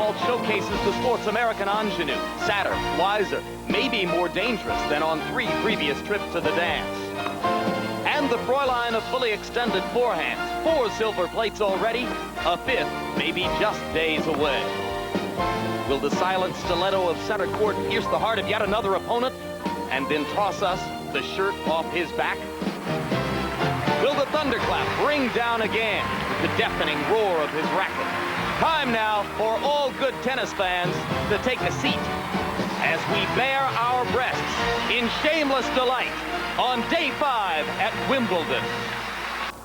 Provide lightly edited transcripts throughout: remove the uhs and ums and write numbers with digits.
vault showcases the sport's American ingenue, sadder, wiser, maybe more dangerous than on 3 previous trips to the dance. And the Fräulein of fully extended forehands, 4 silver plates already, a 5th maybe just days away. Will the silent stiletto of center court pierce the heart of yet another opponent and then toss us the shirt off his back? Will the thunderclap ring down again with the deafening roar of his racket? Time now for all good tennis fans to take a seat as we bare our breasts in shameless delight on day 5 at Wimbledon.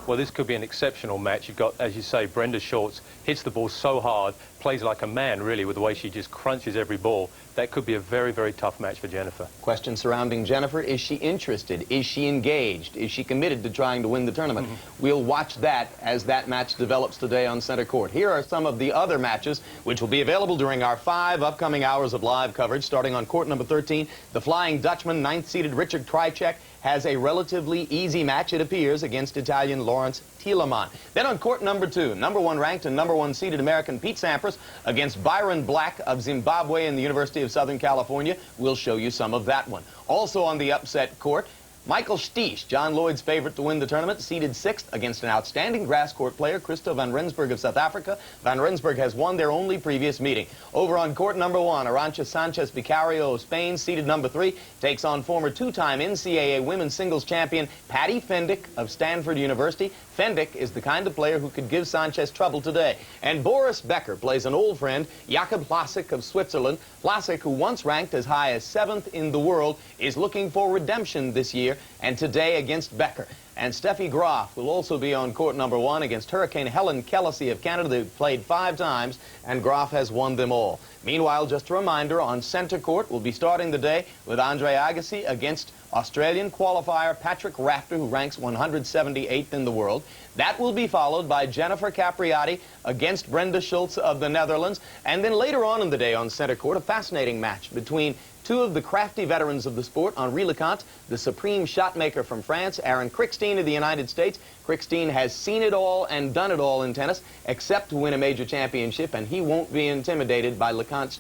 Well, this could be an exceptional match. You've got, as you say, Brenda Schultz hits the ball so hard, plays like a man, really, with the way she just crunches every ball. That could be a very, very tough match for Jennifer. Question surrounding Jennifer: is she interested? Is she engaged? Is she committed to trying to win the tournament? We'll watch that as that match develops today on center court. Here are some of the other matches which will be available during our 5 upcoming hours of live coverage. Starting on court number 13, the Flying Dutchman, 9th-seeded Richard Krajicek, has a relatively easy match, it appears, against Italian Lawrence Tielemans. Then on court number 2, number 1 ranked and number 1 seeded American Pete Sampras against Byron Black of Zimbabwe in the University of Southern California. We'll show you some of that one. Also on the upset court, Michael Stich, John Lloyd's favorite to win the tournament, seeded 6th against an outstanding grass court player, Christo van Rensburg of South Africa. Van Rensburg has won their only previous meeting. Over on court number 1, Arantxa Sanchez Vicario of Spain, seeded number 3, takes on former 2-time NCAA women's singles champion Patty Fendick of Stanford University. Fendick is the kind of player who could give Sanchez trouble today. And Boris Becker plays an old friend, Jakob Vlasic of Switzerland. Vlasic, who once ranked as high as 7th in the world, is looking for redemption this year, and today against Becker. And Steffi Graf will also be on court number 1 against Hurricane Helen Kelesi of Canada. They've played 5 times, and Graf has won them all. Meanwhile, just a reminder, on center court, we'll be starting the day with Andre Agassi against Australian qualifier Patrick Rafter, who ranks 178th in the world. That will be followed by Jennifer Capriati against Brenda Schultz of the Netherlands. And then later on in the day on center court, a fascinating match between 2 of the crafty veterans of the sport, Henri Leconte, the supreme shot maker from France, Aaron Krickstein of the United States. Krickstein has seen it all and done it all in tennis, except to win a major championship, and he won't be intimidated by Leconte's.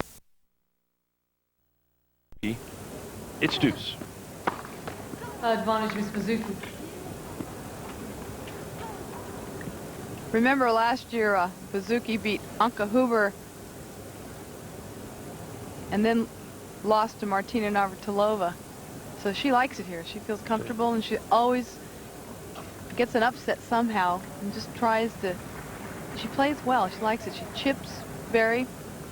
It's deuce. Advantage, Miss Basuki. Remember last year, Basuki beat Anka Huber and then lost to Martina Navratilova. So she likes it here. She feels comfortable, and she always gets an upset somehow and just tries to. She plays well. She likes it. She chips very.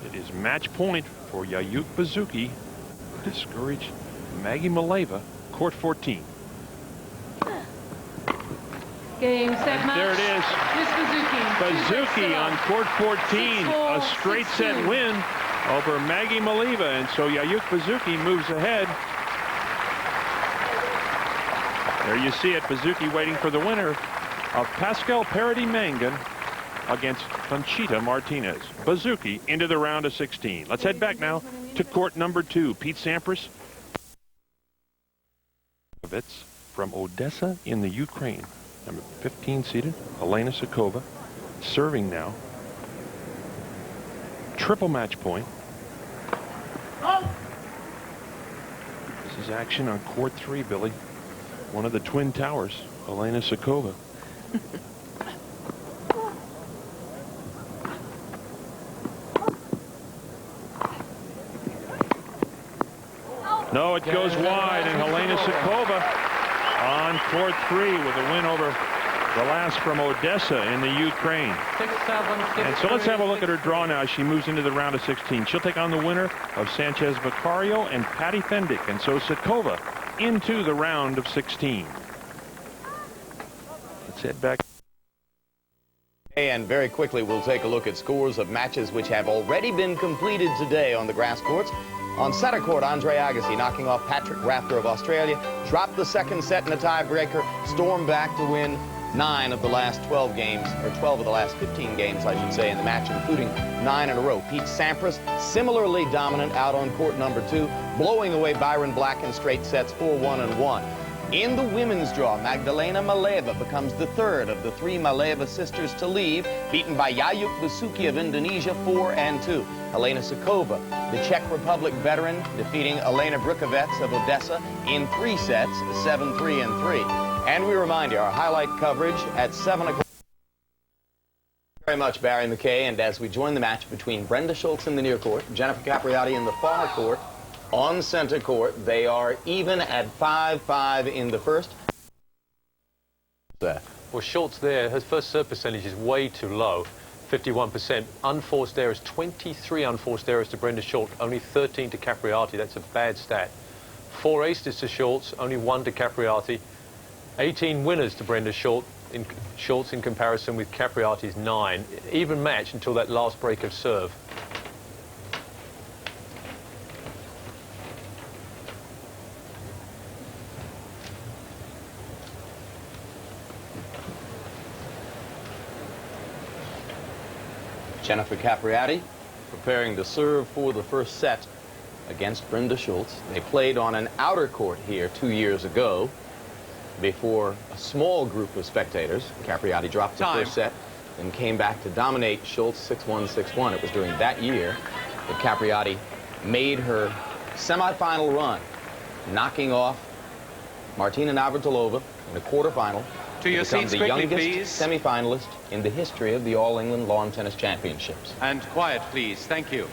It is match point for Yayuk Basuki. Discouraged Maggie Maleeva, court 14. Game, set, match. There it is. Miss Basuki. Basuki on court 14. A straight set win over Maggie Maleeva, and so Yayuk Basuki moves ahead. There you see it, Basuki waiting for the winner of Pascal Parody-Mangan against Conchita Martinez. Basuki into the round of 16. Let's head back now to court number 2. Pete Sampras from Odessa in the Ukraine. Number 15 seeded, Elena Sukova, serving now. Triple match point. This is action on court 3, Billy. One of the Twin Towers, Elena Sukova. No, it goes wide, and Helena Sukova on court 3 with a win over the last from Odessa in the Ukraine. And so let's have a look at her draw now as she moves into the round of 16. She'll take on the winner of Sanchez Vicario and Patty Fendick. And so Sukova into the round of 16. Let's head back. And very quickly, we'll take a look at scores of matches which have already been completed today on the grass courts. On center court, Andre Agassi knocking off Patrick Rafter of Australia, dropped the second set in a tiebreaker, stormed back to win 9 of the last 12 games, or 12 of the last 15 games, I should say, in the match, including 9 in a row. Pete Sampras, similarly dominant out on court number 2, blowing away Byron Black in straight sets, 4-1 and 1. In the women's draw, Magdalena Maleeva becomes the third of the three Maleeva sisters to leave, beaten by Yayuk Basuki of Indonesia 4-2. Helena Sukova, the Czech Republic veteran, defeating Elena Brioukhovets of Odessa in 3 sets, 7-3 and 3. And we remind you, our highlight coverage at 7 o'clock. Very much, Barry McKay, and as we join the match between Brenda Schultz in the near court, Jennifer Capriati in the far court, on center court, they are even at 5-5 in the first. Well, Schultz there, her first serve percentage is way too low, 51%. Unforced errors, 23 unforced errors to Brenda Schultz, only 13 to Capriati. That's a bad stat. 4 aces to Schultz, only 1 to Capriati. 18 winners to Brenda Schultz in comparison with Capriati's 9. Even match until that last break of serve. Jennifer Capriati preparing to serve for the first set against Brenda Schultz. They played on an outer court here 2 years ago before a small group of spectators. Capriati dropped the first set and came back to dominate Schultz 6-1, 6-1. It was during that year that Capriati made her semifinal run, knocking off Martina Navratilova in the quarterfinal. To your become seats the quickly, youngest please. semifinalist in the history of the All England Lawn Tennis Championships. And quiet, please. Thank you.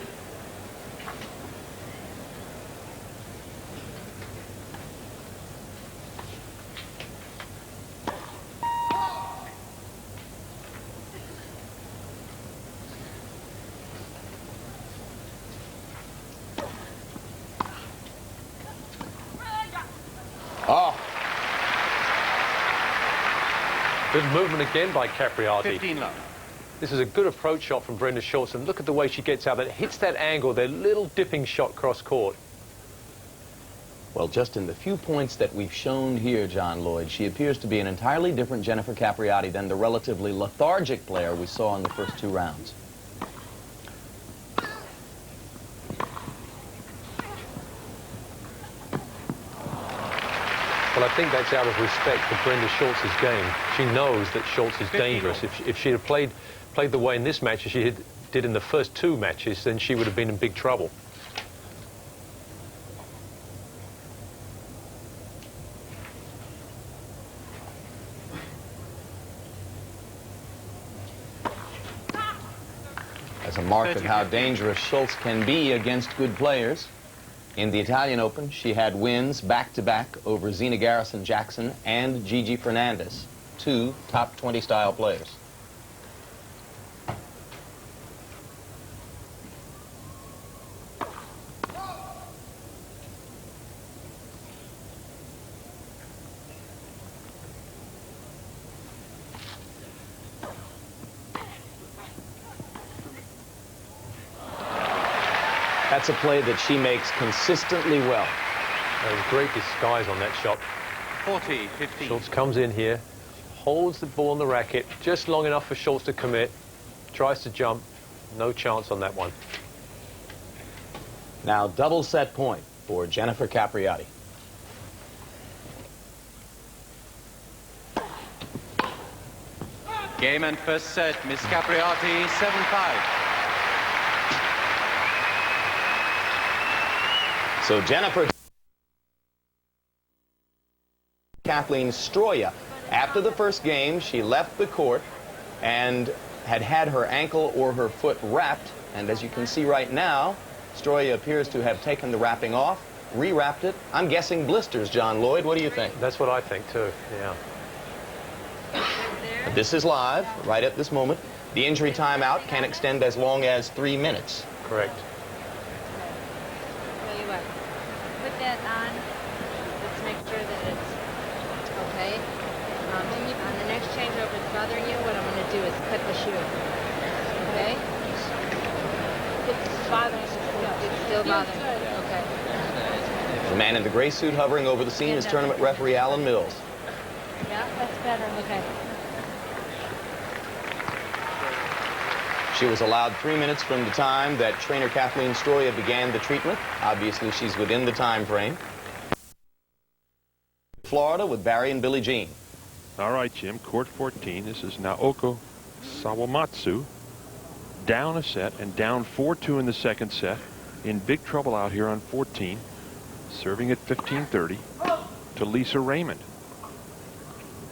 Oh, Good movement again by Capriati. 15 love. This is a good approach shot from Brenda Schultz, and look at the way she gets out. That hits that angle, their little dipping shot cross court. well, just in the few points that we've shown here, John Lloyd, she appears to be an entirely different Jennifer Capriati than the relatively lethargic player we saw in the first 2 rounds. Well, I think that's out of respect for Brenda Schultz's game. She knows that Schultz is dangerous. If she had played the way in this match as she did in the first 2 matches, then she would have been in big trouble. As a mark of how dangerous Schultz can be against good players. In the Italian Open, she had wins back-to-back over Zina Garrison-Jackson and Gigi Fernandez, 2 top 20 style players. That's a play that she makes consistently well. There's great disguise on that shot. 40-15. Schultz comes in here, holds the ball on the racket just long enough for Schultz to commit, tries to jump, no chance on that one. Now, double set point for Jennifer Capriati. Game and first set, Miss Capriati, 7-5. So Jennifer Kathleen Stroya. After the first game, she left the court and had her ankle or her foot wrapped. And as you can see right now, Stroya appears to have taken the wrapping off, rewrapped it. I'm guessing blisters, John Lloyd. What do you think? That's what I think too, yeah. This is live, right at this moment. The injury timeout can extend as long as 3 minutes. Correct. Tell you what, put that on. Let's make sure that it's okay. On the next changeover it's bothering you, what I'm going to do is cut the shoe. Okay? It's bothering you. It's still bothering you. Okay. The man in the gray suit hovering over the scene is tournament referee Alan Mills. Yeah, that's better. Okay. She was allowed 3 minutes from the time that trainer Kathleen Stroya began the treatment. Obviously, she's within the time frame. Florida with Barry and Billie Jean. All right, Jim, court 14. This is Naoko Sawamatsu. Down a set and down 4-2 in the second set. In big trouble out here on 14. Serving at 15-30 to Lisa Raymond.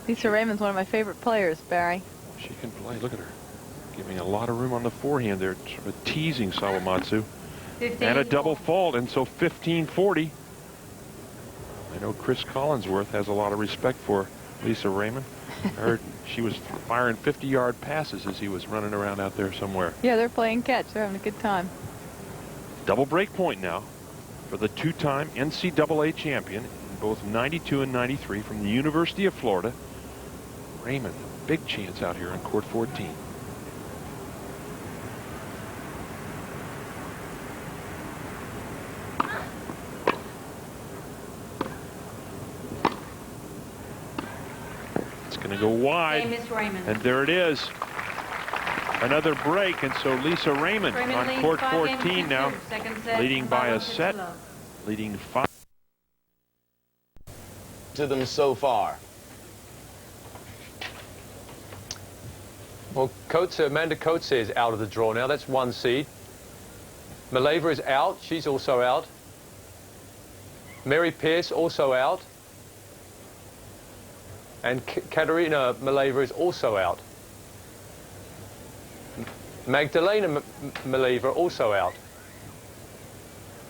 Lisa Raymond's one of my favorite players, Barry. She can play. Look at her. Giving a lot of room on the forehand there. Sort of teasing Sawamatsu. And a double fault, and so 15-40. I know Chris Collinsworth has a lot of respect for Lisa Raymond. I heard she was firing 50-yard passes as he was running around out there somewhere. Yeah, they're playing catch. They're having a good time. Double break point now for the two-time NCAA champion in both 92 and 93 from the University of Florida. Raymond, big chance out here on court 14. It's going to go wide, and there it is. Another break, and so Lisa Raymond on court 14 now, leading by a set, leading 5 to them so far. Well, Amanda Coates is out of the draw now. That's one seed. Maleeva is out. She's also out. Mary Pierce also out. And Katerina Maleeva is also out. Magdalena Maleeva also out.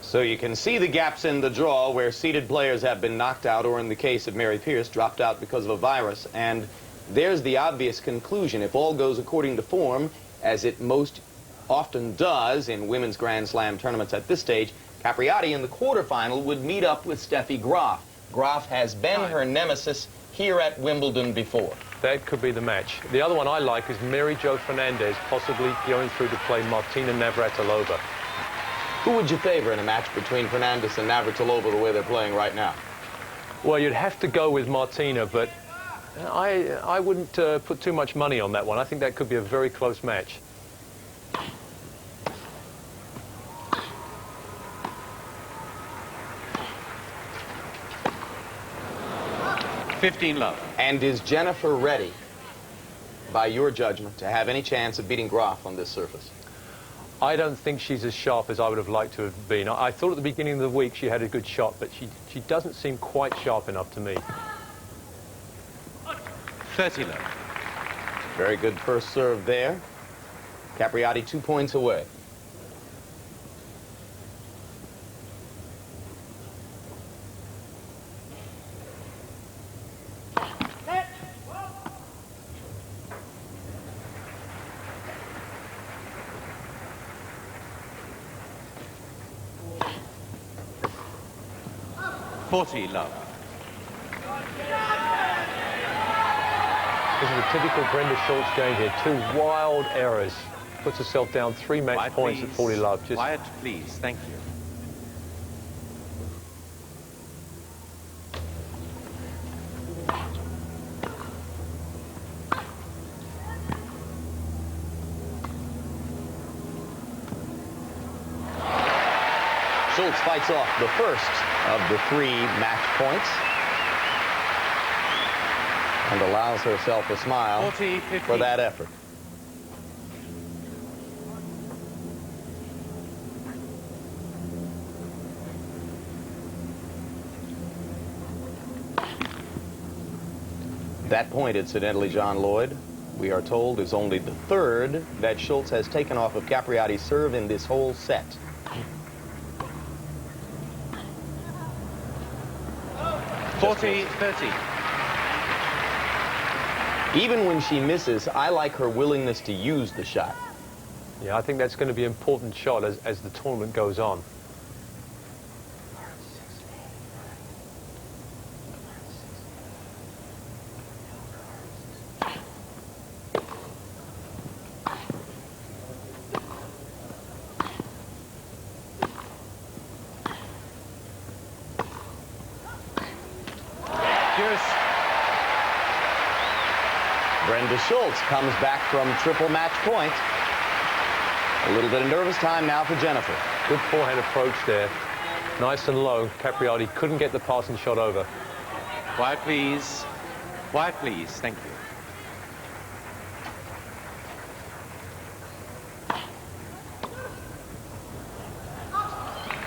So you can see the gaps in the draw where seeded players have been knocked out, or in the case of Mary Pierce, dropped out because of a virus. And there's the obvious conclusion. If all goes according to form, as it most often does in women's Grand Slam tournaments at this stage, Capriati in the quarterfinal would meet up with Steffi Graf. Graf has been her nemesis here at Wimbledon before. That could be the match. The other one I like is Mary Jo Fernandez, possibly going through to play Martina Navratilova. Who would you favor in a match between Fernandez and Navratilova the way they're playing right now? Well, you'd have to go with Martina, but I wouldn't put too much money on that one. I think that could be a very close match. $15 And is Jennifer ready, by your judgment, to have any chance of beating Graf on this surface? I don't think she's as sharp as I would have liked to have been. I thought at the beginning of the week she had a good shot, but she doesn't seem quite sharp enough to me. $30. Very good first serve there. Capriati 2 points away. $40. This is a typical Brenda Schultz game here. 2 wild errors. Puts herself down 3 match Quiet, points please. at 40 love. Just Quiet, please. Thank you. Schultz fights off the first of the 3 match points and allows herself a smile 40-50. for that effort. That point, incidentally, John Lloyd, we are told, is only the 3rd that Schultz has taken off of Capriati's serve in this whole set. $40-30. Even when she misses, I like her willingness to use the shot. yeah, I think that's going to be an important shot as the tournament goes on. Brenda Schultz comes back from triple match point. A little bit of nervous time now for Jennifer. Good forehand approach there. Nice and low. Capriati couldn't get the passing shot over. Quiet, please. Quiet, please. Thank you.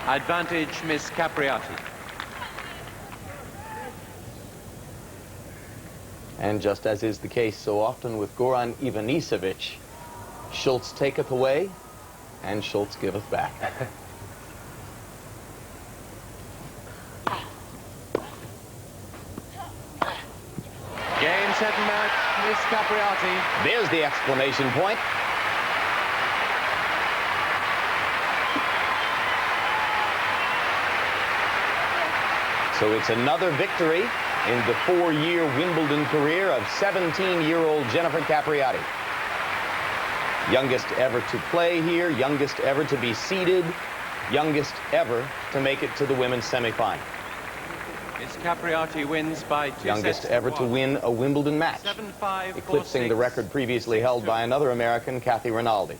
Advantage, Miss Capriati. And just as is the case so often with Goran Ivanisevic, Schultz taketh away, and Schultz giveth back. Game, set, and match, Miss Capriati. There's the exclamation point. So it's another victory in the 4-year Wimbledon career of 17-year-old Jennifer Capriati. Youngest ever to play here, youngest ever to be seeded, youngest ever to make it to the women's semifinal. Miss Capriati wins by 2 Youngest sets ever to win a Wimbledon match, 7-5, eclipsing 4-6, the record previously held by another American, Kathy Rinaldi.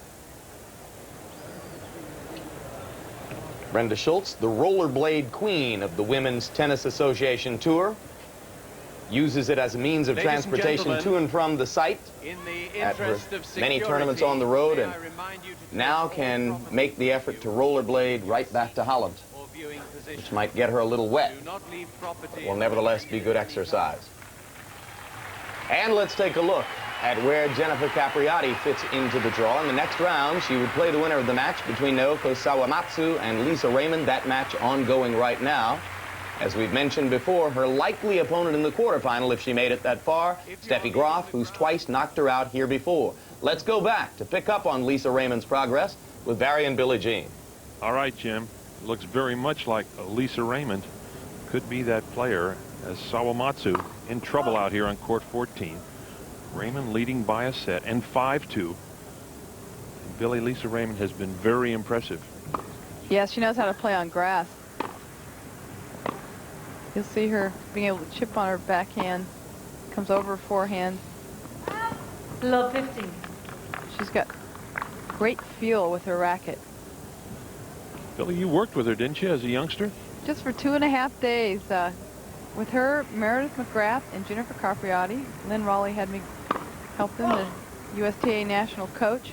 Brenda Schultz, the rollerblade queen of the Women's Tennis Association Tour, uses it as a means of Ladies and transportation gentlemen, to and from the site in the at her interest of many security, tournaments on the road, may and I remind you to now take can all proper make the effort to rollerblade right back to Holland, or viewing position. which might get her a little wet, Do not leave property but will nevertheless be good exercise. And let's take a look at where Jennifer Capriati fits into the draw. In the next round, she would play the winner of the match between Naoko Sawamatsu and Lisa Raymond. That match ongoing right now. As we've mentioned before, her likely opponent in the quarterfinal, if she made it that far, Steffi Graf, who's twice knocked her out here before. Let's go back to pick up on Lisa Raymond's progress with Barry and Billie Jean. All right, Jim. Looks very much like Lisa Raymond. Could be that player, as Sawamatsu in trouble out here on court 14. Raymond leading by a set and 5-2. Billie, Lisa Raymond has been very impressive. Yeah, she knows how to play on grass. You'll see her being able to chip on her backhand. Comes over forehand. Love 15. She's got great feel with her racket. Billie, you worked with her, didn't you, as a youngster? Just for 2.5 days. With her, Meredith McGrath and Jennifer Capriati. Lynn Raleigh had me help them, the USTA national coach.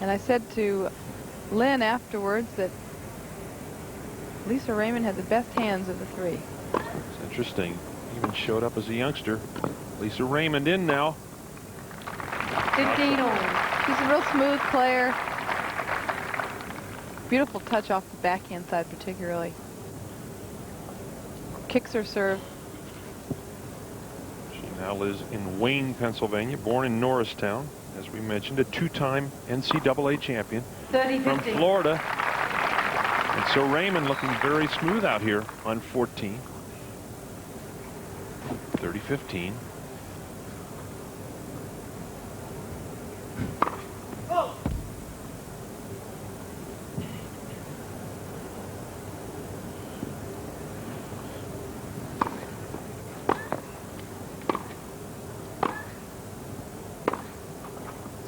And I said to Lynn afterwards that Lisa Raymond had the best hands of the three. It's interesting. Even showed up as a youngster. Lisa Raymond in now. 15 all. She's a real smooth player. Beautiful touch off the backhand side particularly. Kicks her serve. She now lives in Wayne, Pennsylvania, born in Norristown. As we mentioned, a 2-time NCAA champion 30-15. from Florida. And so Raymond looking very smooth out here on 14. 30-15.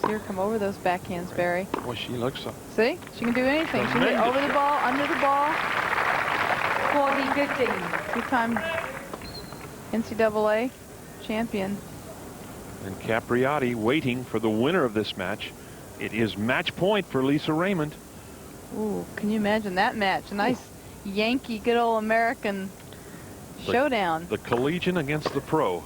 See her come over those backhands, Barry. Boy, she looks up. See? She can do anything. She can hit Tremendous over the ball, under the ball. 40-15. Two-time NCAA champion. And Capriati waiting for the winner of this match. It is match point for Lisa Raymond. Ooh, can you imagine that match? A nice Yankee, good old American showdown. The collegian against the pro.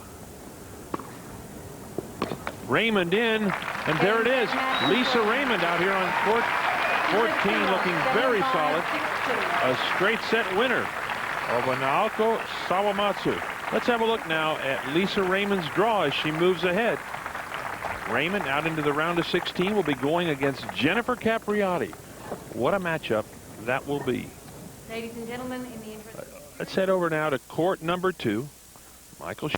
Raymond in, and there it is. Lisa Raymond out here on court 14 looking very solid. A straight set winner over Naoko Sawamatsu. Let's have a look now at Lisa Raymond's draw as she moves ahead. Raymond out into the round of 16 will be going against Jennifer Capriati. What a matchup that will be. Ladies and gentlemen, in the interest. Let's head over now to court number 2. Michael.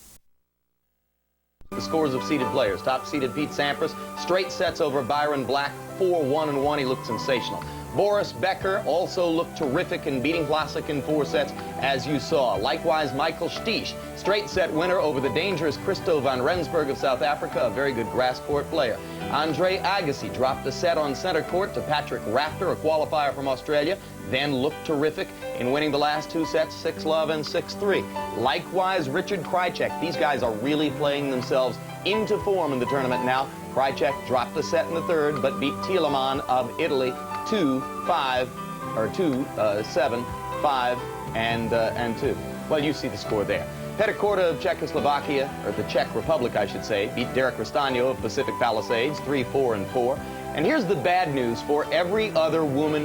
The scores of seeded players. Top seeded Pete Sampras, straight sets over Byron Black, 4-1 and 1. He looked sensational. Boris Becker also looked terrific in beating Vlasic in 4 sets, as you saw. Likewise, Michael Stich, straight set winner over the dangerous Christo van Rensburg of South Africa, a very good grass court player. Andre Agassi dropped a set on center court to Patrick Rafter, a qualifier from Australia, then looked terrific in winning the last 2 sets, 6-love and 6-3. Likewise, Richard Krajicek. These guys are really playing themselves into form in the tournament now. Krajicek dropped a set in the 3rd, but beat Tielemans of Italy 2-5, or 2-7, 5, and 2. Well, you see the score there. Petticorda of Czechoslovakia, or the Czech Republic, I should say, beat Derek Rastano of Pacific Palisades 3-4 and 4. And here's the bad news for every other woman.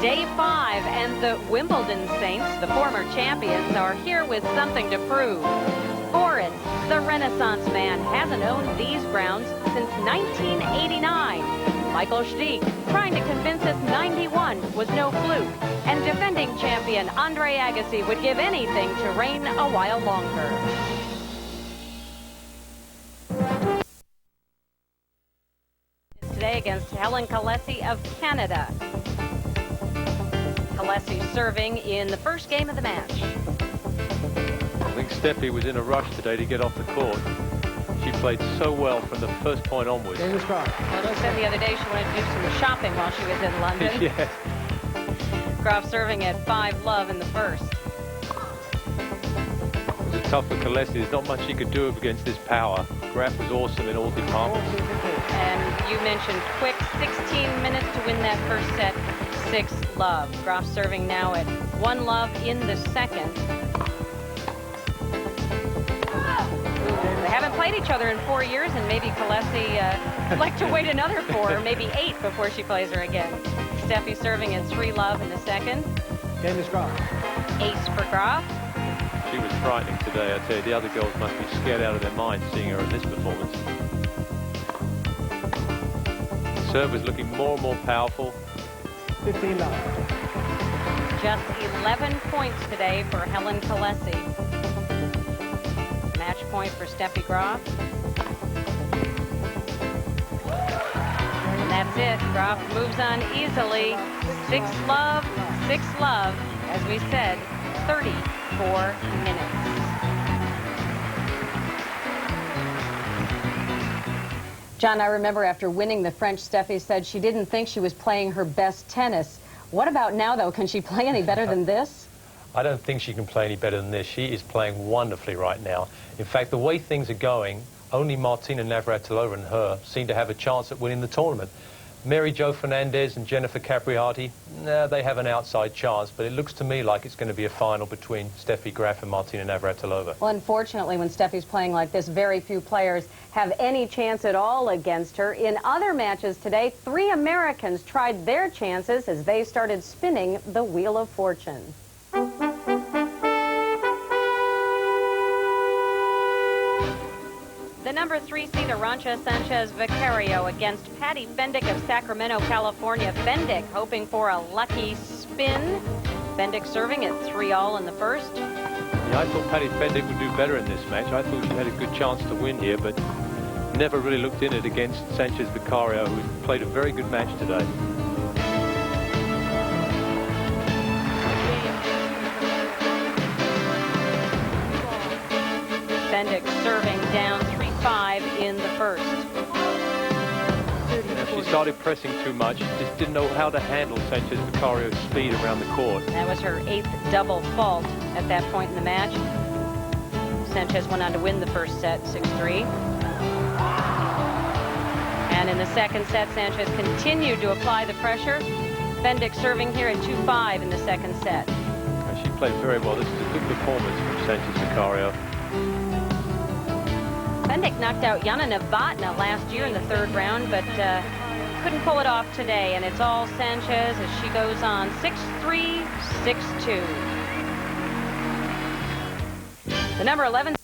Day 5, and the Wimbledon Saints, the former champions, are here with something to prove. Boris, the Renaissance man, hasn't owned these grounds since 1989. Michael Stich, trying to convince us 91 was no fluke. And defending champion Andre Agassi would give anything to reign a while longer. Today against Helen Kelesi of Canada. Kelesi serving in the first game of the match. I think Steffi was in a rush today to get off the court. She played so well from the first point onwards. Well, she said the other day she wanted to do some shopping while she was in London. Yeah. Graf serving at 5-love in the first. It was tough for Kelesi. There's not much she could do against this power. Graf was awesome in all departments. And you mentioned quick 16 minutes to win that first set, 6-love. Graf serving now at 1-love in the second. They haven't played each other in 4 years, and maybe Kelesi would like to wait another 4, maybe 8 before she plays her again. Steffi serving at 3-love in the second. Game is Graf. Ace for Graf. She was frightening today, I tell you. The other girls must be scared out of their minds seeing her in this performance. The serve was looking more and more powerful. 15-love. Just 11 points today for Helen Kelesi. Match point for Steffi Graf. And that's it. Graf moves on easily. 6-love, 6-love. As we said, 34 minutes. John, I remember after winning the French, Steffi said she didn't think she was playing her best tennis. What about now, though? Can she play any better than this? I don't think she can play any better than this. She is playing wonderfully right now. In fact, the way things are going, only Martina Navratilova and her seem to have a chance at winning the tournament. Mary Jo Fernandez and Jennifer Capriati, they have an outside chance, but it looks to me like it's going to be a final between Steffi Graf and Martina Navratilova. Well, unfortunately, when Steffi's playing like this, very few players have any chance at all against her. In other matches today, 3 Americans tried their chances as they started spinning the Wheel of Fortune. The number 3 seed Arantxa Sanchez Vicario against Patty Fendick of Sacramento, California. Fendick hoping for a lucky spin. Fendick serving at 3-all in the first. Yeah, I thought Patty Fendick would do better in this match. I thought she had a good chance to win here, but never really looked in it against Sanchez Vicario, who played a very good match today. Fendick serving down 3-5 in the first. She started pressing too much. She just didn't know how to handle Sanchez Vicario's speed around the court. That was her 8th double fault at that point in the match. Sanchez went on to win the first set, 6-3. And in the second set, Sanchez continued to apply the pressure. Fendick serving here at 2-5 in the second set. And she played very well. This is a good performance from Sanchez Vicario. Fendick knocked out Jana Novotná last year in the 3rd round, but couldn't pull it off today. And it's all Sanchez as she goes on 6-3, 6-2. The number 11.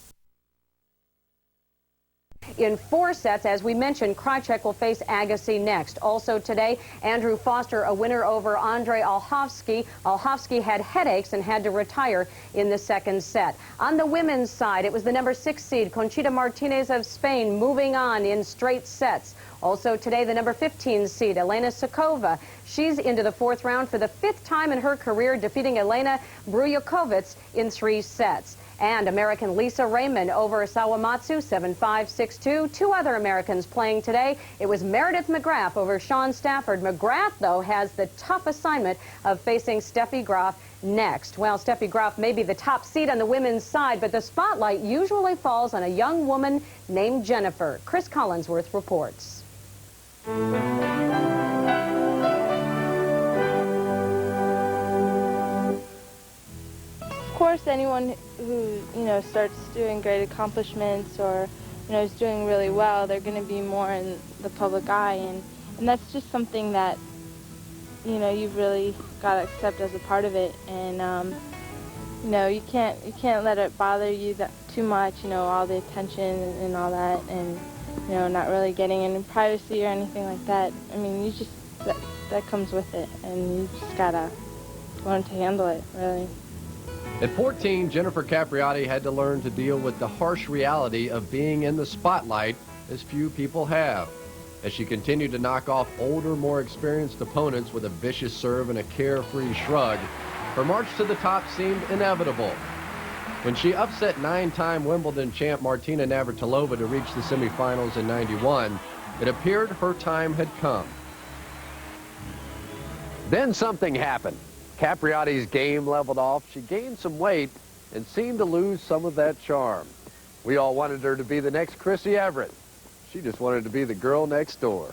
in 4 sets. As we mentioned, Krajicek will face Agassi next. Also today, Andrew Foster, a winner over Andrei Olkhovsky. Olkhovsky had headaches and had to retire in the 2nd set. On the women's side, it was the number 6 seed, Conchita Martinez of Spain, moving on in straight sets. Also today, the number 15 seed, Elena Sukova. She's into the 4th round for the 5th time in her career, defeating Elena Brioukhovets in 3 sets. And American Lisa Raymond over Sawamatsu, 7-5, 6-2. 2 other Americans playing today. It was Meredith McGrath over Sean Stafford. McGrath, though, has the tough assignment of facing Steffi Graf next. Well, Steffi Graf may be the top seed on the women's side, but the spotlight usually falls on a young woman named Jennifer. Chris Collinsworth reports. Of course, anyone who, starts doing great accomplishments or, is doing really well, they're going to be more in the public eye, and that's just something that, you've really got to accept as a part of it, and, you can't let it bother you too much, all the attention and all that, and, not really getting any privacy or anything like that. I mean, you just, that comes with it, and you just got to learn to handle it, really. At 14, Jennifer Capriati had to learn to deal with the harsh reality of being in the spotlight, as few people have. As she continued to knock off older, more experienced opponents with a vicious serve and a carefree shrug, her march to the top seemed inevitable. When she upset 9-time Wimbledon champ Martina Navratilova to reach the semifinals in '91, it appeared her time had come. Then something happened. Capriati's game leveled off. She gained some weight and seemed to lose some of that charm. We all wanted her to be the next Chrissy Everett. She just wanted to be the girl next door.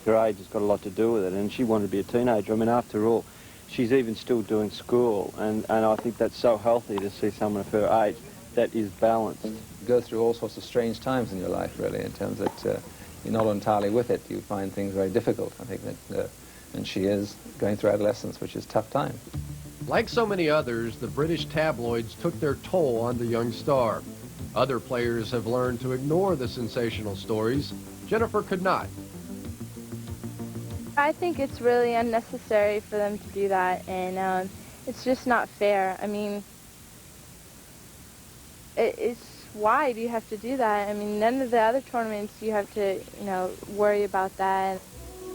Her age has got a lot to do with it, and she wanted to be a teenager. I mean, after all, she's even still doing school, and I think that's so healthy to see someone of her age that is balanced. You go through all sorts of strange times in your life, really, in terms that you're not entirely with it. You find things very difficult. I think that, and she is going through adolescence, which is a tough time. Like so many others, the British tabloids took their toll on the young star. Other players have learned to ignore the sensational stories. Jennifer could not. I think it's really unnecessary for them to do that, and it's just not fair. I mean, why do you have to do that? I mean, none of the other tournaments you have to, worry about that.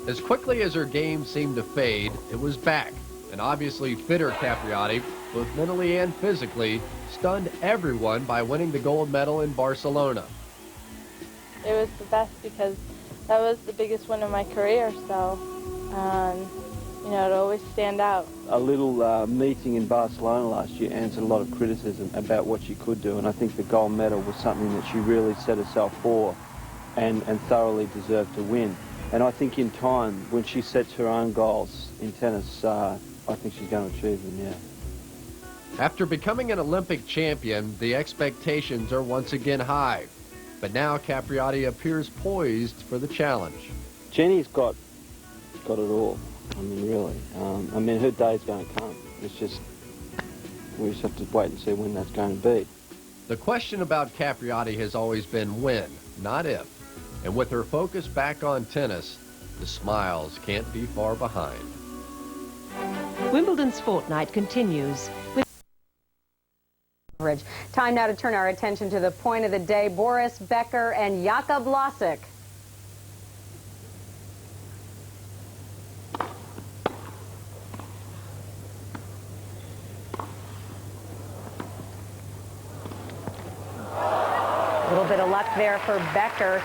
As quickly as her game seemed to fade, it was back. An obviously fitter Capriati, both mentally and physically, stunned everyone by winning the gold medal in Barcelona. It was the best because that was the biggest win of my career, so, it'll always stand out. A little meeting in Barcelona last year answered a lot of criticism about what she could do, and I think the gold medal was something that she really set herself for and thoroughly deserved to win. And I think in time, when she sets her own goals in tennis, I think she's going to achieve them, yeah. After becoming an Olympic champion, the expectations are once again high. But now Capriati appears poised for the challenge. Jenny's got it all. I mean, really. Her day's going to come. It's just, we just have to wait and see when that's going to be. The question about Capriati has always been when, not if. And with her focus back on tennis, the smiles can't be far behind. Wimbledon's fortnight continues with coverage. Time now to turn our attention to the point of the day, Boris Becker and Jakub Lasik. A little bit of luck there for Becker.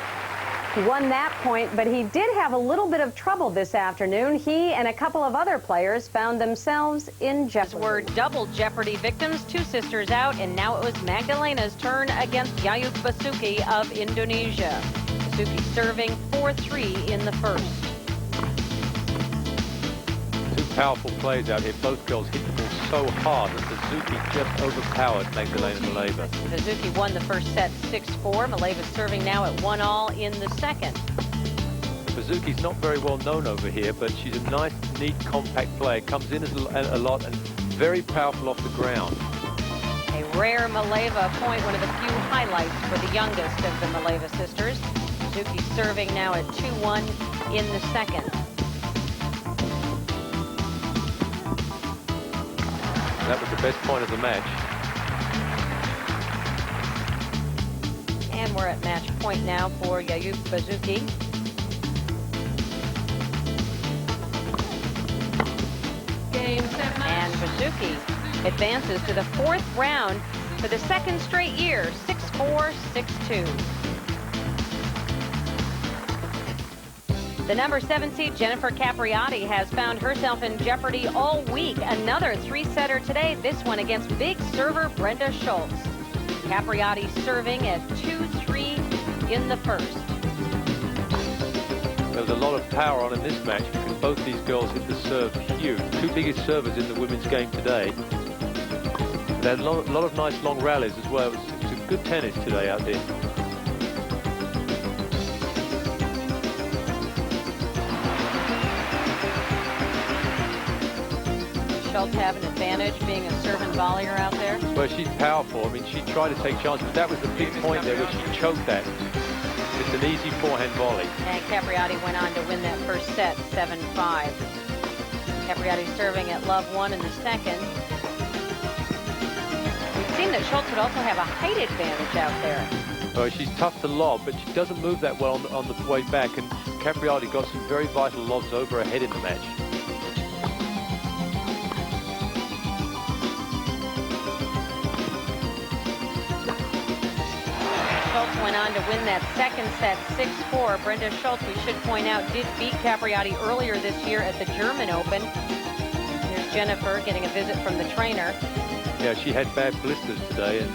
He won that point, but he did have a little bit of trouble this afternoon. He and a couple of other players found themselves in jeopardy. Were double jeopardy victims, 2 sisters out, and now it was Magdalena's turn against Yayuk Basuki of Indonesia. Basuki serving 4-3 in the first. 2 powerful plays out here. Both girls hit the ball so hard that Basuki just overpowered Magdalena Maleeva. Basuki won the first set 6-4. Maleeva serving now at 1-all in the second. Basuki's not very well known over here, but she's a nice, neat, compact player. Comes in a lot and very powerful off the ground. A rare Maleeva point, one of the few highlights for the youngest of the Maleeva sisters. Basuki serving now at 2-1 in the second. That was the best point of the match. And we're at match point now for Yayuk Basuki. And Basuki advances to the fourth round for the second straight year, 6-4, 6-2. The number 7 seed, Jennifer Capriati, has found herself in jeopardy all week. Another three-setter today, this one against big server Brenda Schultz. Capriati serving at 2-3 in the first. There was a lot of power on in this match because both these girls hit the serve huge. Two biggest servers in the women's game today. They had a lot of nice long rallies as well. It was a good tennis today out there. Schultz have an advantage being a serve and volleyer out there? Well, she's powerful. I mean, she tried to take chances. That was the big point there, where she choked that. It's an easy forehand volley. And Capriati went on to win that first set, 7-5. Capriati serving at love 1 in the second. We've seen that Schultz would also have a height advantage out there. Well, she's tough to lob, but she doesn't move that well on the way back. And Capriati got some very vital lobs over her head in the match. Schultz went on to win that second set, 6-4. Brenda Schultz, we should point out, did beat Capriati earlier this year at the German Open. Here's Jennifer getting a visit from the trainer. Yeah, she had bad blisters today, and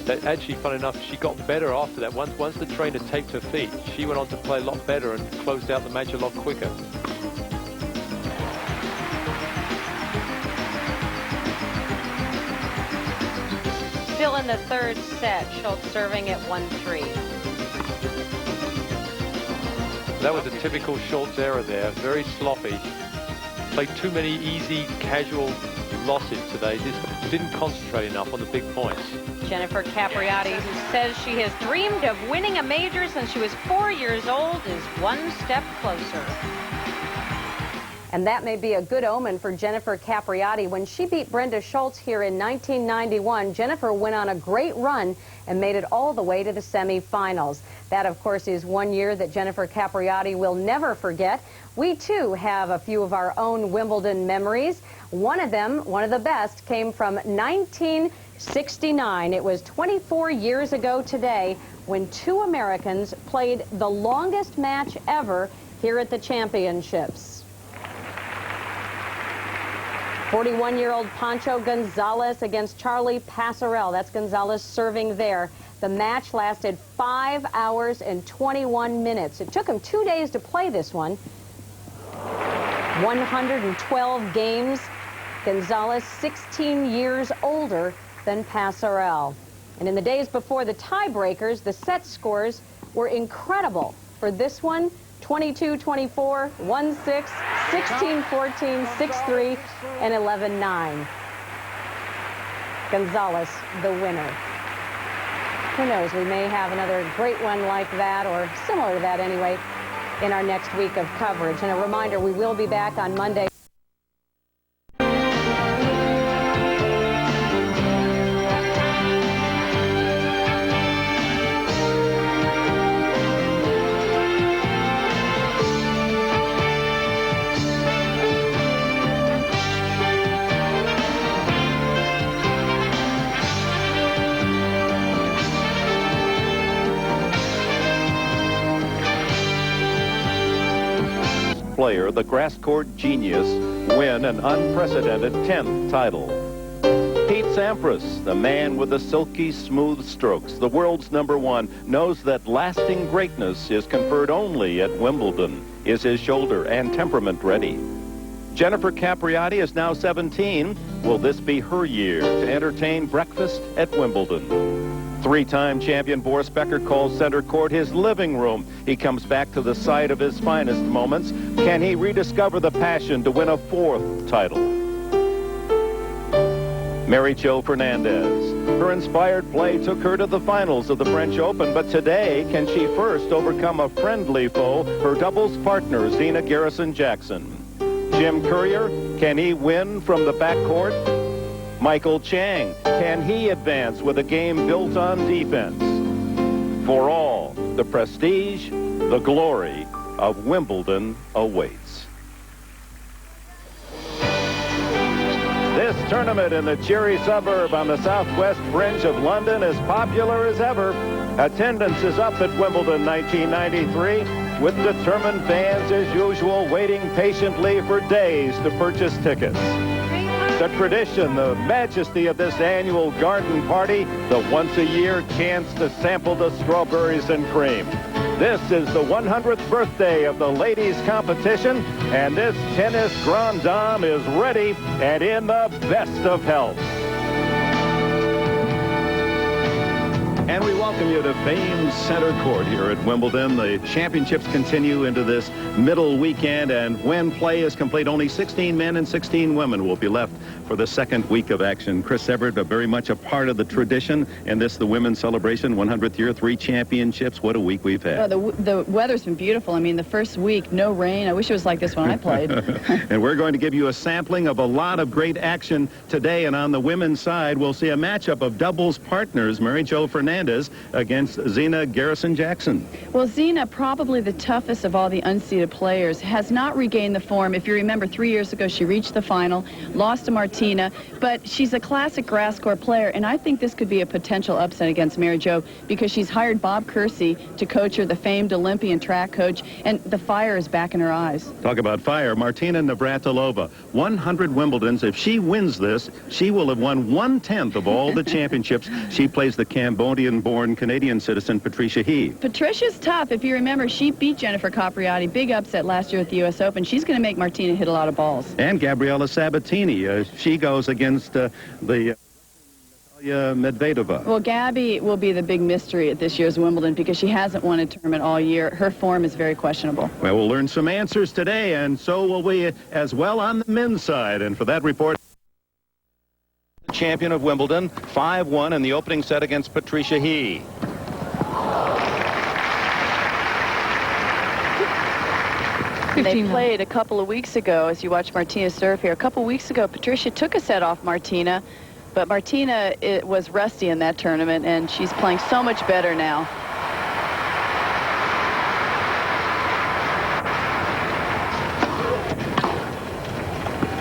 that actually, fun enough, she got better after that. Once the trainer taped her feet, she went on to play a lot better and closed out the match a lot quicker. Still in the third set, Schultz serving at 1-3. That was a typical Schultz error there, very sloppy. Played too many easy, casual losses today. Just didn't concentrate enough on the big points. Jennifer Capriati, who says she has dreamed of winning a major since she was 4 years old, is one step closer. And that may be a good omen for Jennifer Capriati. When she beat Brenda Schultz here in 1991, Jennifer went on a great run and made it all the way to the semifinals. That, of course, is one year that Jennifer Capriati will never forget. We, too, have a few of our own Wimbledon memories. One of them, one of the best, came from 1969. It was 24 years ago today when two Americans played the longest match ever here at the championships. 41-year-old Pancho Gonzalez against Charlie Pasarell. That's Gonzalez serving there. The match lasted 5 hours and 21 minutes. It took him 2 days to play this one. 112 games. Gonzalez 16 years older than Pasarell. And in the days before the tiebreakers, the set scores were incredible. For this one, 22-24, 1-6, 16-14, 6-3, and 11-9. Gonzalez, the winner. Who knows, we may have another great one like that, or similar to that anyway, in our next week of coverage. And a reminder, we will be back on Monday. Player, the grass court genius, win an unprecedented 10th title. Pete Sampras, the man with the silky smooth strokes, the world's #1, knows that lasting greatness is conferred only at Wimbledon. Is his shoulder and temperament ready? Jennifer Capriati is now 17. Will this be her year to entertain breakfast at Wimbledon? Three-time champion Boris Becker calls center court his living room. He comes back to the site of his finest moments. Can he rediscover the passion to win a 4th title? Mary-Jo Fernandez. Her inspired play took her to the finals of the French Open, but today, can she first overcome a friendly foe, her doubles partner, Zina Garrison-Jackson? Jim Courier, can he win from the backcourt? Michael Chang, can he advance with a game built on defense? For all, the prestige, the glory of Wimbledon awaits. This tournament in the cheery suburb on the southwest fringe of London is popular as ever. Attendance is up at Wimbledon 1993, with determined fans as usual waiting patiently for days to purchase tickets. The tradition, the majesty of this annual garden party, the once-a-year chance to sample the strawberries and cream. This is the 100th birthday of the ladies' competition, and this tennis grande dame is ready and in the best of health. And we welcome you to famed center court here at Wimbledon. The championships continue into this middle weekend, and when play is complete, only 16 men and 16 women will be left for the second week of action. Chris Everett, very much a part of the tradition, and this, the women's celebration, 100th year, 3 championships. What a week we've had. The weather's been beautiful. I mean, the first week, no rain. I wish it was like this when I played. And we're going to give you a sampling of a lot of great action today. And on the women's side, we'll see a matchup of doubles partners, Mary-Jo Fernandez against Zina Garrison-Jackson. Well, Zina, probably the toughest of all the unseeded players, has not regained the form. If you remember, 3 years ago, she reached the final, lost to Martina, but she's a classic grass court player, and I think this could be a potential upset against Mary-Jo because she's hired Bob Kersey to coach her, the famed Olympian track coach, and the fire is back in her eyes. Talk about fire. Martina Navratilova, 100 Wimbledons. If she wins this, she will have won 1/10 of all the championships. She plays the Cambodian-born Canadian citizen Patricia Hy. Patricia's tough. If you remember, she beat Jennifer Capriati. Big upset last year at the U.S. Open. She's going to make Martina hit a lot of balls. And Gabriela Sabatini. She goes against the Medvedeva. Well, Gabby will be the big mystery at this year's Wimbledon because she hasn't won a tournament all year. Her form is very questionable. Well, we'll learn some answers today, and so will we as well on the men's side. And for that report, champion of Wimbledon, 5-1 in the opening set against Patricia Hy. They played a couple of weeks ago, as you watch Martina serve here. A couple of weeks ago, Patricia took a set off Martina, but Martina was rusty in that tournament, and she's playing so much better now.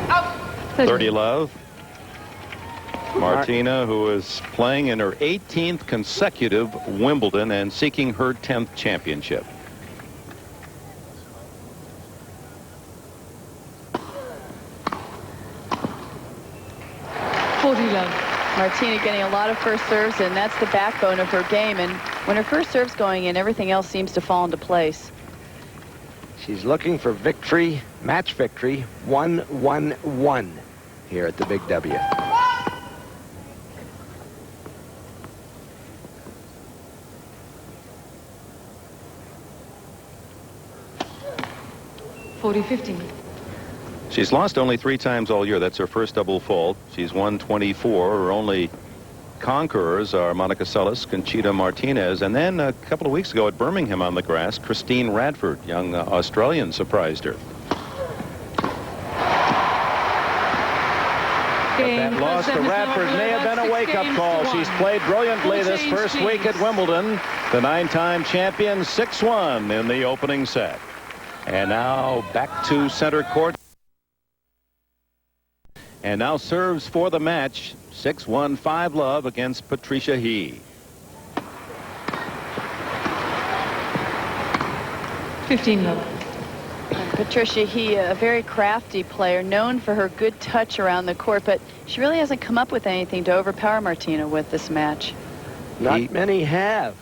Oh. 30 love. Martina, who is playing in her 18th consecutive Wimbledon and seeking her 10th championship. Martina getting a lot of first serves, and that's the backbone of her game. And when her first serve's going in, everything else seems to fall into place. She's looking for victory, match victory, 1-1-1 here at the Big W. She's lost only 3 times all year. That's her first double fault. She's won 24. Her only conquerors are Monica Seles, Conchita Martinez, and then a couple of weeks ago at Birmingham on the grass, Christine Radford, young Australian, surprised her. That loss to Radford may have been a wake-up call. She's played brilliantly this first week at Wimbledon. The 9-time champion, 6-1 in the opening set. And now back to center court. And now serves for the match, 6-1, 5-love against Patricia Hy. 15-love. Patricia Hy, a very crafty player, known for her good touch around the court, but she really hasn't come up with anything to overpower Martina with this match. Not many have.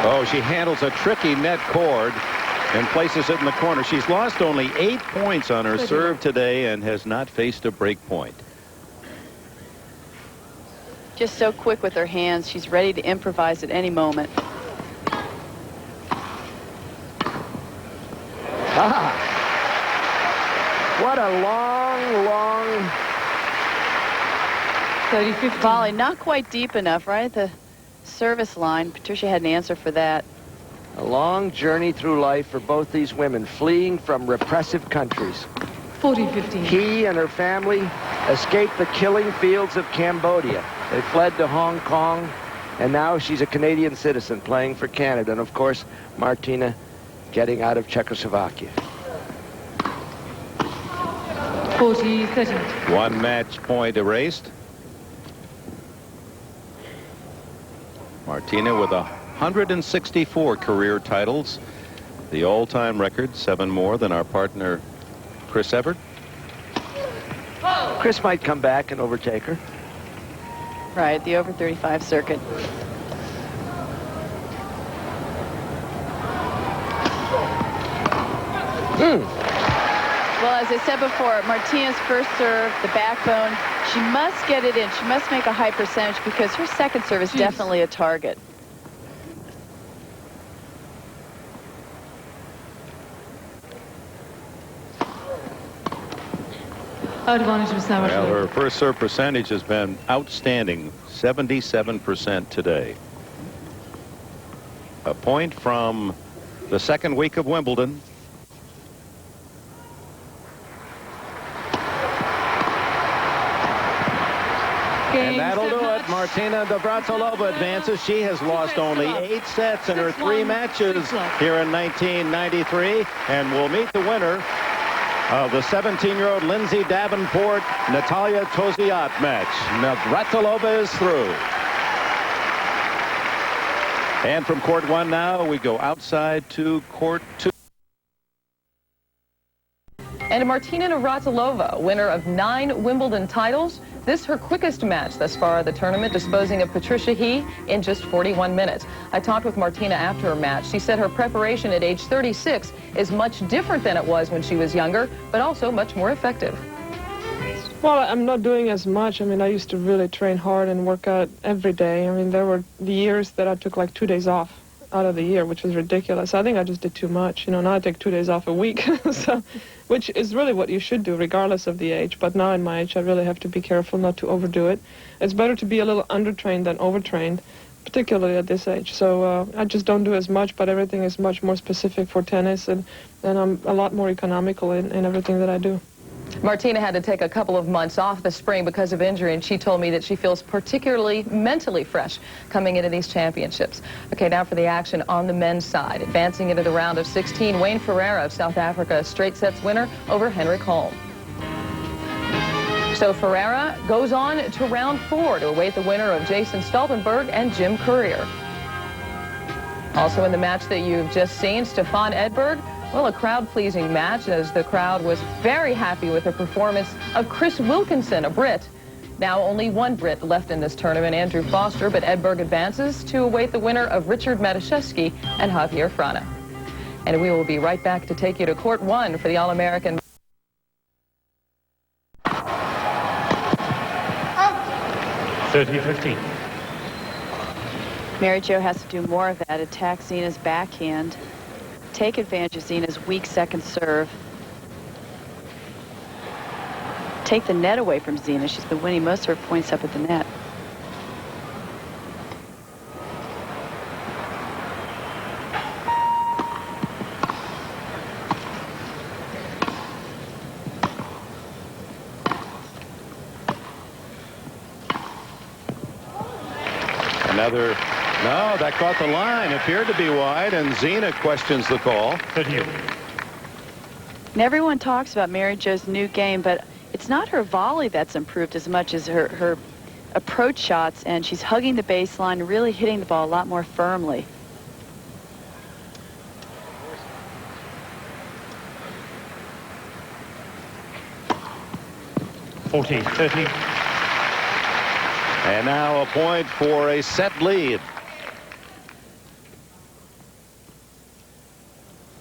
Oh, she handles a tricky net cord and places it in the corner. She's lost only 8 points on her serve today and has not faced a break point. Just so quick with her hands. She's ready to improvise at any moment. What a long, long 30-15. Volley, not quite deep enough, right? The service line. Patricia had an answer for that. A long journey through life for both these women, fleeing from repressive countries. 40-15. He and her family escaped the killing fields of Cambodia. They fled to Hong Kong, and now she's a Canadian citizen playing for Canada. And, of course, Martina getting out of Czechoslovakia. 40-30. One match point erased. Martina with 164 career titles. The all-time record, 7 more than our partner, Chris Evert. Chris might come back and overtake her. Right, the over 35 circuit. Well, as I said before, Martina's first serve, the backbone, she must get it in. She must make a high percentage because her second serve is definitely a target. Well, her first serve percentage has been outstanding, 77% today. A point from the second week of Wimbledon. And that'll do it. Martina Navratilova advances. She has lost only 8 sets in her 3 matches here in 1993, and will meet the winner of the 17-year-old Lindsay Davenport-Natalia Toziat match. Navratilova is through. And from court 1 now, we go outside to court 2. And Martina Navratilova, winner of 9 Wimbledon titles. This her quickest match thus far of the tournament, disposing of Patricia Hy in just 41 minutes. I talked with Martina after her match. She said her preparation at age 36 is much different than it was when she was younger, but also much more effective. Well, I'm not doing as much. I mean, I used to really train hard and work out every day. I mean, there were the years that I took like 2 days off out of the year, which was ridiculous. I think I just did too much. You know, now I take 2 days off a week, so, which is really what you should do regardless of the age. But now in my age, I really have to be careful not to overdo it. It's better to be a little undertrained than overtrained, particularly at this age. So I just don't do as much, but everything is much more specific for tennis, and I'm a lot more economical in everything that I do. Martina had to take a couple of months off this spring because of injury, and she told me that she feels particularly mentally fresh coming into these championships. Okay, now for the action on the men's side. Advancing into the round of 16, Wayne Ferreira of South Africa, a straight sets winner over Henrik Holm. So Ferreira goes on to round 4 to await the winner of Jason Stoltenberg and Jim Courier. Also in the match that you've just seen, Stefan Edberg. Well, a crowd-pleasing match, as the crowd was very happy with the performance of Chris Wilkinson, a Brit. Now only one Brit left in this tournament, Andrew Foster, but Edberg advances to await the winner of Richard Matuszewski and Javier Frana. And we will be right back to take you to court 1 for the All-American. 30-15. Mary Jo has to do more of that, attack Zina's backhand, take advantage of Zina's weak second serve, take the net away from Zina. She's been winning most of her points up at the net. Another, no, that caught the line. Appeared to be wide, and Zina questions the call. And everyone talks about Mary Jo's new game, but it's not her volley that's improved as much as her approach shots, and she's hugging the baseline, really hitting the ball a lot more firmly. And now a point for a set lead.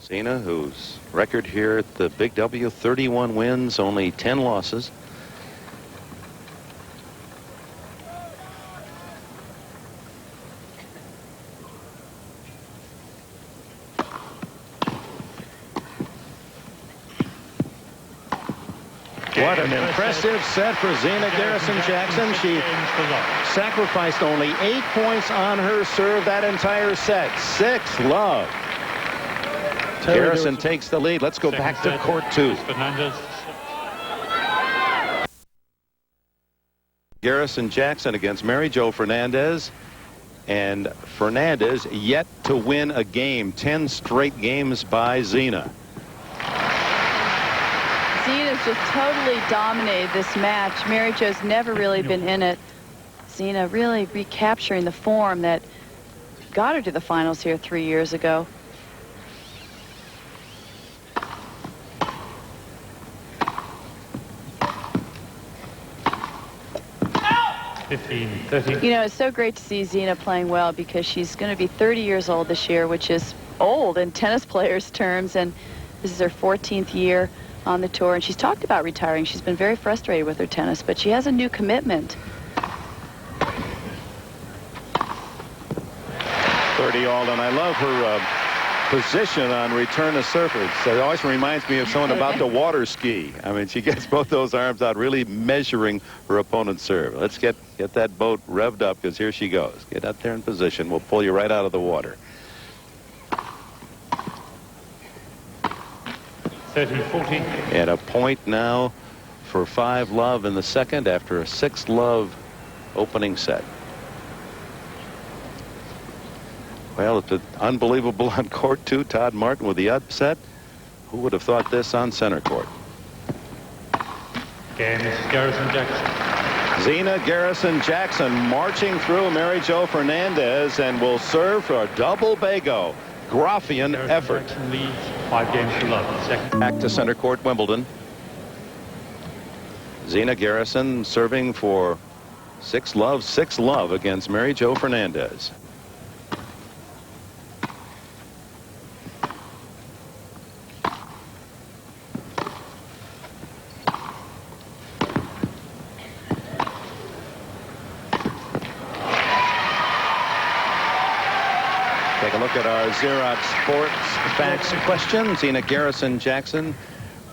Zina, whose record here at the Big W, 31 wins, only 10 losses. What an impressive set for Zina Garrison-Jackson. She sacrificed only 8 points on her serve that entire set. 6-love. Garrison takes the lead. Let's go back to court 2. Garrison-Jackson against Mary Jo Fernandez. And Fernandez yet to win a game. 10 straight games by Zina. Zina's just totally dominated this match. Mary Jo's never really been in it. Zina really recapturing the form that got her to the finals here 3 years ago. 15-13. You know, it's so great to see Zina playing well because she's going to be 30 years old this year, which is old in tennis players' terms, and this is her 14th year on the tour, and she's talked about retiring. She's been very frustrated with her tennis, but she has a new commitment. 30-all, and I love her position on return of surface. It always reminds me of someone about to water ski. I mean, she gets both those arms out, really measuring her opponent's serve. Let's get that boat revved up, because here she goes. Get up there in position. We'll pull you right out of the water. 30-14. And a point now for 5-love in the second after a 6-love opening set. Well, it's unbelievable on court 2. Todd Martin with the upset. Who would have thought this on center court? Again, Garrison-Jackson. Zina Garrison-Jackson marching through Mary Jo Fernandez and will serve for a double Bago. Grafian effort. Leads 5 games to love. Second. Back to center court, Wimbledon. Zina Garrison serving for 6-love against Mary Jo Fernandez. Take a look at our Xerox Sports Facts question. Zina Garrison-Jackson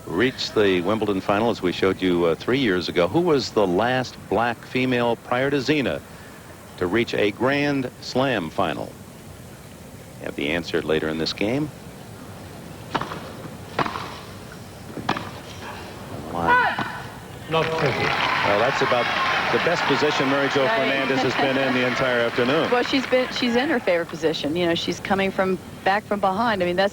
reached the Wimbledon final, as we showed you 3 years ago. Who was the last black female prior to Zina to reach a Grand Slam final? You have the answer later in this game. Love 30. Well, that's about the best position Mary Jo Fernandez has been in the entire afternoon. Well, she's in her favorite position. You know, she's coming back from behind. I mean,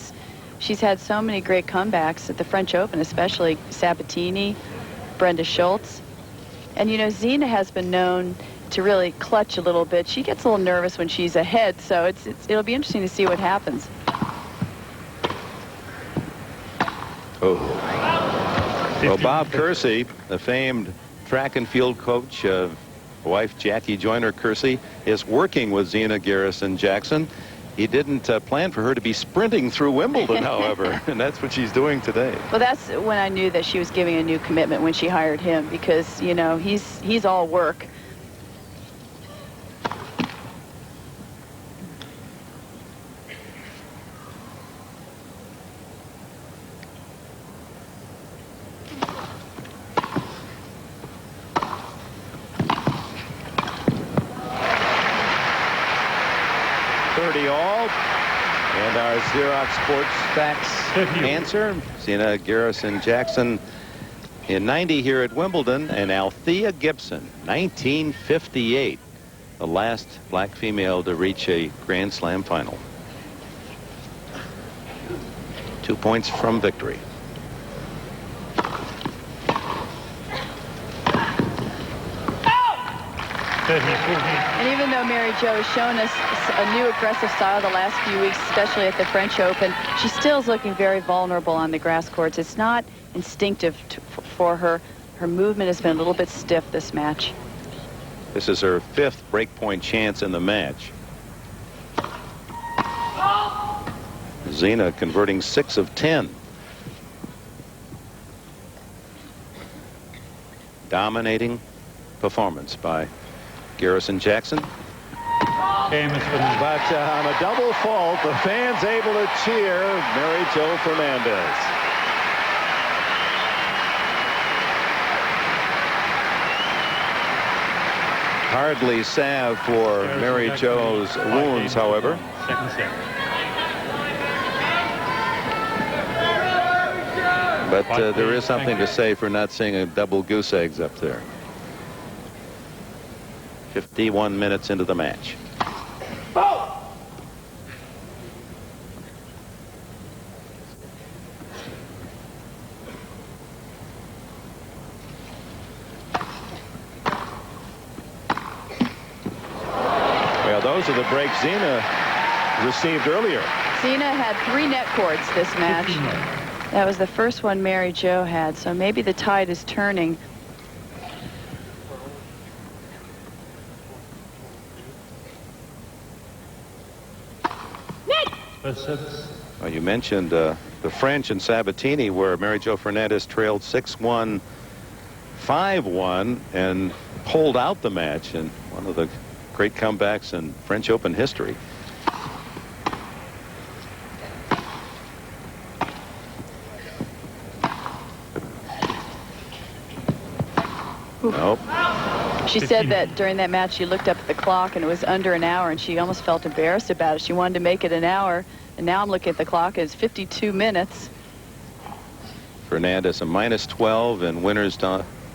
she's had so many great comebacks at the French Open, especially Sabatini, Brenda Schultz. And, you know, Zina has been known to really clutch a little bit. She gets a little nervous when she's ahead, so it'll be interesting to see what happens. Well, Bob Kersey, the famed track and field coach, wife Jackie Joyner Kersey, is working with Zina Garrison-Jackson. He didn't plan for her to be sprinting through Wimbledon, however, and that's what she's doing today. Well, that's when I knew that she was giving a new commitment when she hired him, because, you know, he's all work. All. And our Xerox Sports Facts answer. Zina Garrison-Jackson in 90 here at Wimbledon, and Althea Gibson, 1958, the last black female to reach a Grand Slam final. 2 points from victory. And even though Mary Jo has shown us a new aggressive style the last few weeks, especially at the French Open, she still is looking very vulnerable on the grass courts. It's not instinctive for her. Her movement has been a little bit stiff this match. This is her 5th breakpoint chance in the match. Zina converting 6 of 10. Dominating performance by Garrison-Jackson. But on a double fault, the fans able to cheer Mary Jo Fernandez. Hardly salve for Mary Jo's wounds, however. Second set. But there is something to say for not seeing a double goose eggs up there. 51 minutes into the match. Well, those are the breaks Zina received earlier. Zina had 3 net cords this match. That was the first one Mary Jo had, so maybe the tide is turning. Well, you mentioned the French and Sabatini, where Mary Jo Fernandez trailed 6-1, 5-1, and pulled out the match in one of the great comebacks in French Open history. Nope. She said that during that match she looked up at the clock and it was under an hour and she almost felt embarrassed about it. She wanted to make it an hour, and now I'm looking at the clock and it's 52 minutes. Fernandez a -12 and winners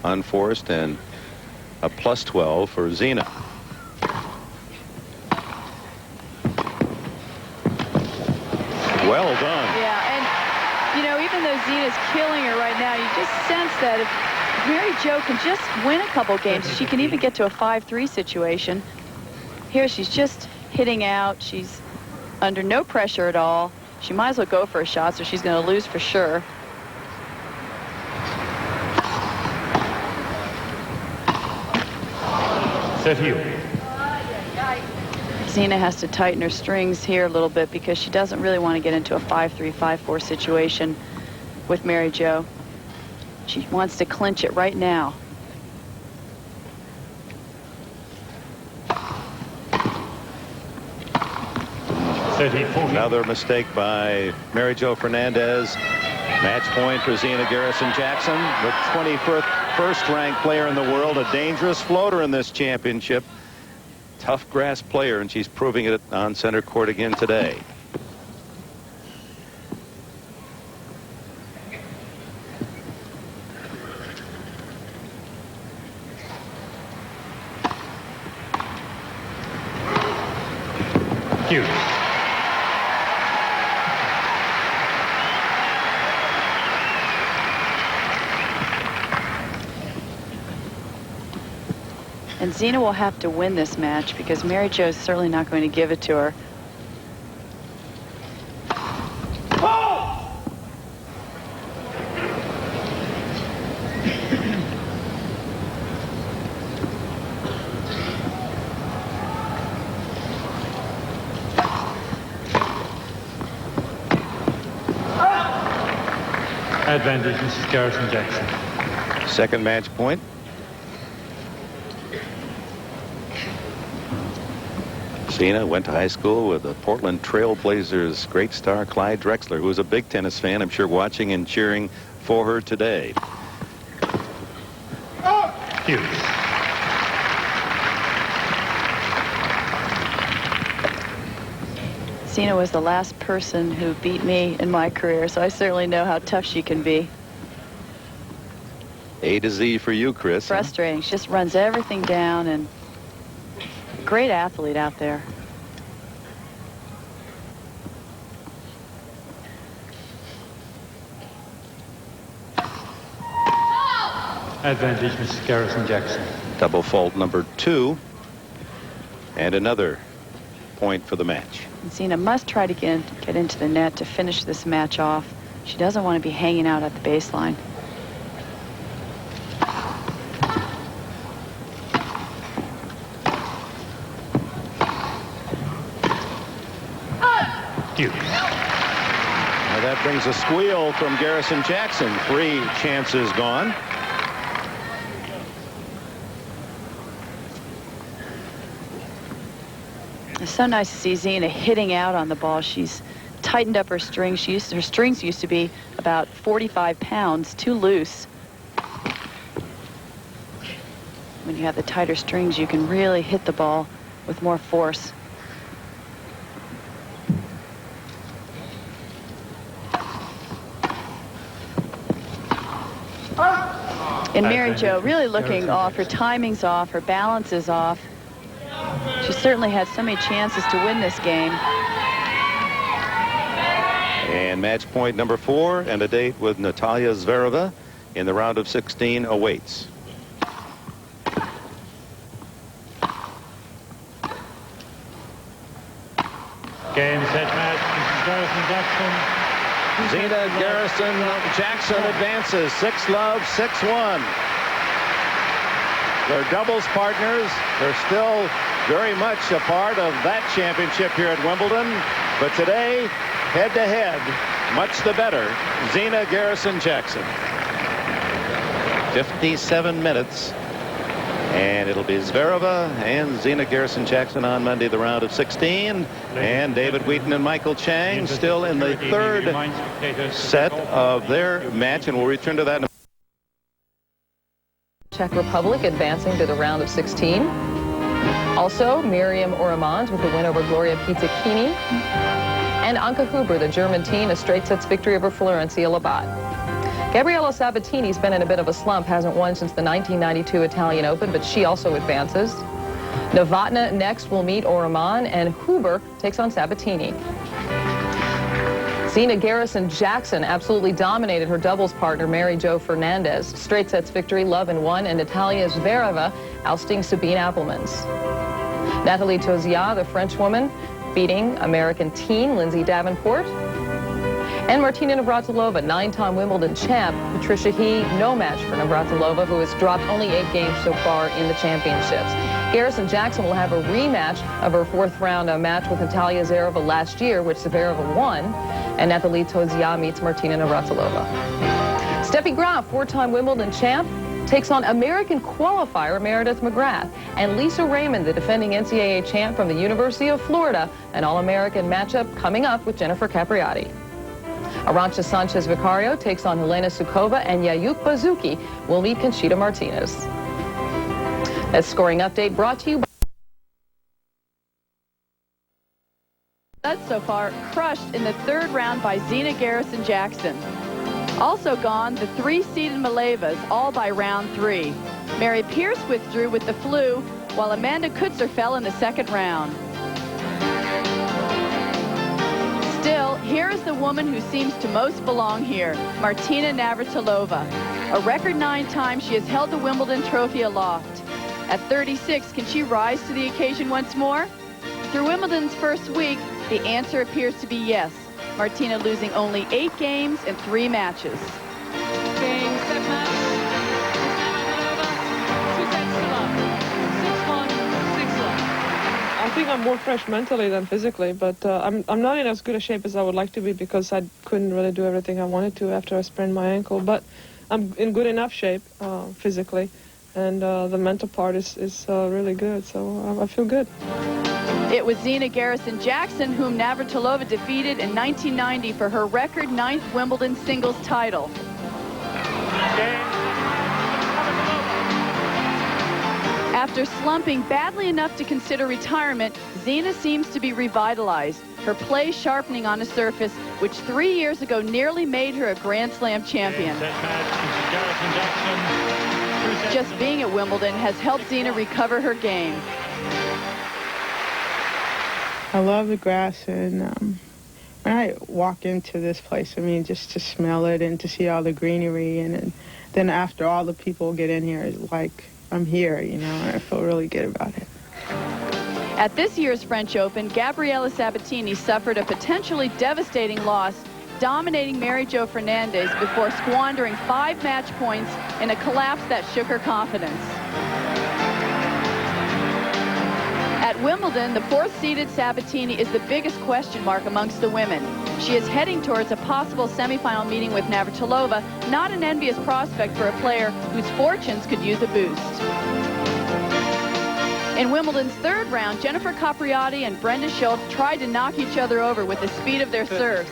unforced, and a +12 for Zina. Well done. Yeah, and you know, even though Zina's killing her right now, you just sense that if Mary Jo can just win a couple games, she can even get to a 5-3 situation. Here she's just hitting out. She's under no pressure at all. She might as well go for a shot, so she's going to lose for sure. Set you. Zina has to tighten her strings here a little bit because she doesn't really want to get into a 5-3, 5-4 situation with Mary Jo. She wants to clinch it right now. Another mistake by Mary Jo Fernandez. Match point for Zina Garrison-Jackson, the 21st ranked player in the world, a dangerous floater in this championship. Tough grass player, and she's proving it on center court again today. Cute. And Zina will have to win this match because Mary Jo is certainly not going to give it to her. Advantage, Mrs. Garrison-Jackson. Second match point. Zina went to high school with the Portland Trail Blazers great star Clyde Drexler, who was a big tennis fan, I'm sure, watching and cheering for her today. Hughes. Zina was the last person who beat me in my career, so I certainly know how tough she can be. A to Z for you, Chris. Frustrating. She just runs everything down, and great athlete out there. Advantage, Mrs. Garrison-Jackson. Double fault number 2, and another point for the match. Zina must try to get into the net to finish this match off. She doesn't want to be hanging out at the baseline. Now that brings a squeal from Garrison-Jackson. 3 chances gone. It's so nice to see Zina hitting out on the ball. She's tightened up her strings. Her strings used to be about 45 pounds, too loose. When you have the tighter strings, you can really hit the ball with more force. And Mary Jo really looking off. Her timing's off. Her balance is off. She certainly had so many chances to win this game. And match point number 4 and a date with Natalia Zvereva in the round of 16 awaits. Game, set, match. Garrison-Jackson. Zina Garrison-Jackson advances 6-love, 6-1. Their doubles partners are still very much a part of that championship here at Wimbledon. But today, head-to-head, much the better, Zina Garrison-Jackson. 57 minutes. And it'll be Zvereva and Zina Garrison-Jackson on Monday, the round of 16. And David Wheaton and Michael Chang still in the third set of their match. And we'll return to that in a Czech Republic advancing to the round of 16. Also, Miriam Oramond with the win over Gloria Pizzicchini. And Anke Huber, the German teen, a straight sets victory over Florencia Labat. Gabriela Sabatini's been in a bit of a slump, hasn't won since the 1992 Italian Open, but she also advances. Novotna next will meet Oramond, and Huber takes on Sabatini. Zina Garrison-Jackson absolutely dominated her doubles partner, Mary Jo Fernandez. Straight sets victory, love in 1, and Natalia Zvereva ousting Sabine Appelmans. Nathalie Tauziat, the French woman, beating American teen Lindsay Davenport. And Martina Navratilova, 9-time Wimbledon champ. Patricia He, no match for Navratilova, who has dropped only 8 games so far in the championships. Garrison-Jackson will have a rematch of her 4th-round match with Natalia Zvereva last year, which Zvereva won. And Nathalie Tauziat meets Martina Navratilova. Steffi Graf, 4-time Wimbledon champ, takes on American qualifier Meredith McGrath. And Lisa Raymond, the defending NCAA champ from the University of Florida, an All-American matchup coming up with Jennifer Capriati. Arantxa Sanchez Vicario takes on Helena Sukova, and Yayuk Basuki will meet Conchita Martinez. That scoring update brought to you by... That's so far crushed in the 3rd round by Zina Garrison-Jackson. Also gone, the 3-seeded Maleevas, all by round 3. Mary Pierce withdrew with the flu, while Amanda Kutzer fell in the 2nd round. Still, here is the woman who seems to most belong here, Martina Navratilova. A record 9 times she has held the Wimbledon trophy aloft. At 36, can she rise to the occasion once more? Through Wimbledon's first week, the answer appears to be yes. Martina losing only 8 games in 3 matches. Game, set, match. I think I'm more fresh mentally than physically, but I'm not in as good a shape as I would like to be because I couldn't really do everything I wanted to after I sprained my ankle. But I'm in good enough shape physically, and the mental part is really good, so I feel good. It was Zina Garrison-Jackson whom Navratilova defeated in 1990 for her record 9th Wimbledon singles title. After slumping badly enough to consider retirement, Zina seems to be revitalized, her play sharpening on a surface which 3 years ago nearly made her a Grand Slam champion. Just being at Wimbledon has helped Zina recover her game. I love the grass, and when I walk into this place, I mean, just to smell it and to see all the greenery, and then after all the people get in here, it's like I'm here, you know, and I feel really good about it. At this year's French Open, Gabriela Sabatini suffered a potentially devastating loss, dominating Mary Jo Fernandez before squandering 5 match points in a collapse that shook her confidence. At Wimbledon, the 4th-seeded Sabatini is the biggest question mark amongst the women. She is heading towards a possible semifinal meeting with Navratilova, not an envious prospect for a player whose fortunes could use a boost. In Wimbledon's 3rd round, Jennifer Capriati and Brenda Schultz tried to knock each other over with the speed of their serves.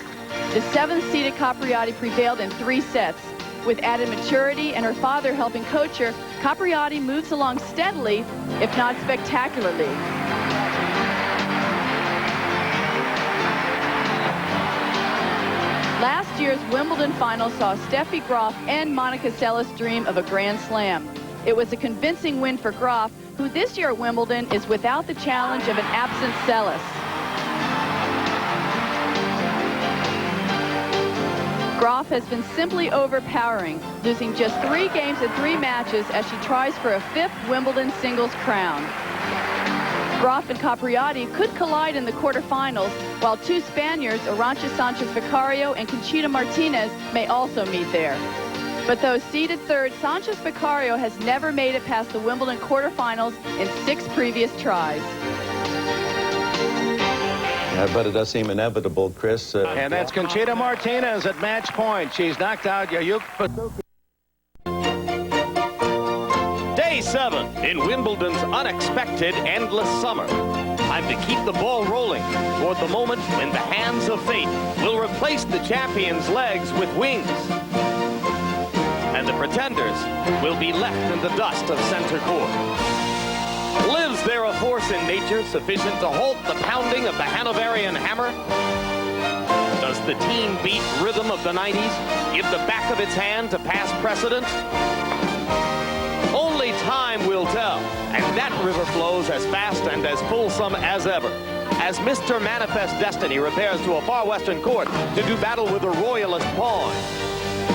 The 7th-seeded Capriati prevailed in 3 sets. With added maturity and her father helping coach her, Capriati moves along steadily, if not spectacularly. Last year's Wimbledon final saw Steffi Graf and Monica Seles dream of a Grand Slam. It was a convincing win for Graf, who this year at Wimbledon is without the challenge of an absent Seles. Graf has been simply overpowering, losing just 3 games in 3 matches as she tries for a 5th Wimbledon singles crown. Graf and Capriati could collide in the quarterfinals, while 2 Spaniards, Arantxa Sanchez Vicario and Conchita Martinez, may also meet there. But though seeded 3rd, Sanchez Vicario has never made it past the Wimbledon quarterfinals in 6 previous tries. But it does seem inevitable, Chris. And that's Conchita Martinez at match point. She's knocked out Yayuk. Day 7 in Wimbledon's unexpected endless summer. Time to keep the ball rolling toward the moment when the hands of fate will replace the champion's legs with wings. And the pretenders will be left in the dust of center court. Lives there a force in nature sufficient to halt the pounding of the Hanoverian hammer? Does the team beat rhythm of the 90s give the back of its hand to past precedent? Only time will tell, and that river flows as fast and as fulsome as ever, as Mr. Manifest Destiny repairs to a far western court to do battle with the royalist pawn,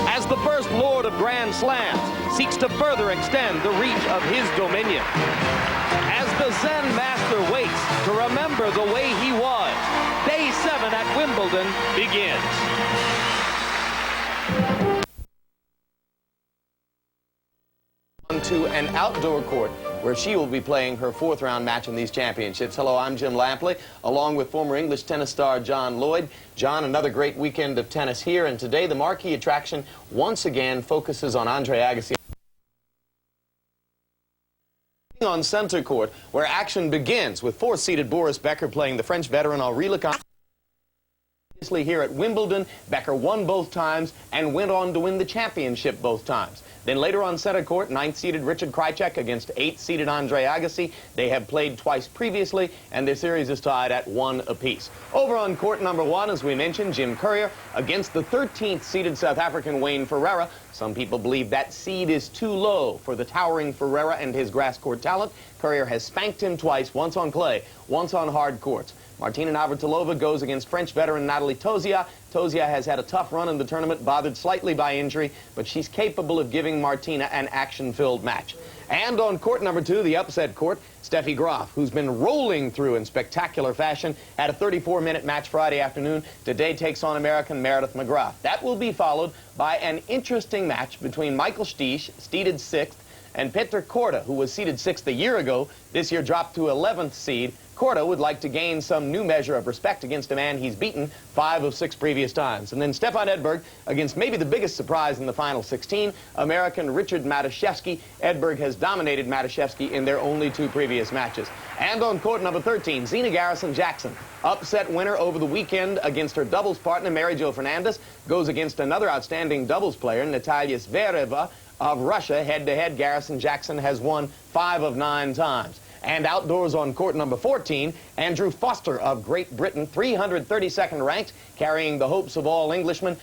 as the first Lord of Grand Slams seeks to further extend the reach of his dominion, as the Zen master waits to remember the way he was. Day 7 at Wimbledon begins. To an outdoor court where she will be playing her 4th round match in these championships. Hello, I'm Jim Lampley, along with former English tennis star John Lloyd. John, another great weekend of tennis here, and today the marquee attraction once again focuses on Andre Agassi on center court, where action begins with 4th-seeded Boris Becker playing the French veteran Henri Lecomte. Here at Wimbledon, Becker won both times and went on to win the championship both times. Then later on center court, 9th-seeded Richard Krajicek against 8th-seeded Andre Agassi. They have played twice previously, and their series is tied at 1 apiece. Over on court number 1, as we mentioned, Jim Courier against the 13th-seeded South African Wayne Ferreira. Some people believe that seed is too low for the towering Ferreira and his grass court talent. Courier has spanked him twice, once on clay, once on hard courts. Martina Navratilova goes against French veteran Nathalie Tauziat. Tauziat has had a tough run in the tournament, bothered slightly by injury, but she's capable of giving Martina an action-filled match. And on court number 2, the upset court, Steffi Graf, who's been rolling through in spectacular fashion, had a 34-minute match Friday afternoon. Today takes on American Meredith McGrath. That will be followed by an interesting match between Michael Stich, seeded 6th, and Petr Korda, who was seeded 6th a year ago. This year dropped to 11th seed. Korda would like to gain some new measure of respect against a man he's beaten 5 of 6 previous times. And then Stefan Edberg against maybe the biggest surprise in the final 16, American Richard Matuszewski. Edberg has dominated Matuszewski in their only 2 previous matches. And on court number 13, Zina Garrison-Jackson, upset winner over the weekend against her doubles partner, Mary Jo Fernandez, goes against another outstanding doubles player, Natalia Zvereva of Russia. Head-to-head, Garrison-Jackson has won 5 of 9 times. And outdoors on court number 14, Andrew Foster of Great Britain, 332nd ranked, carrying the hopes of all Englishmen,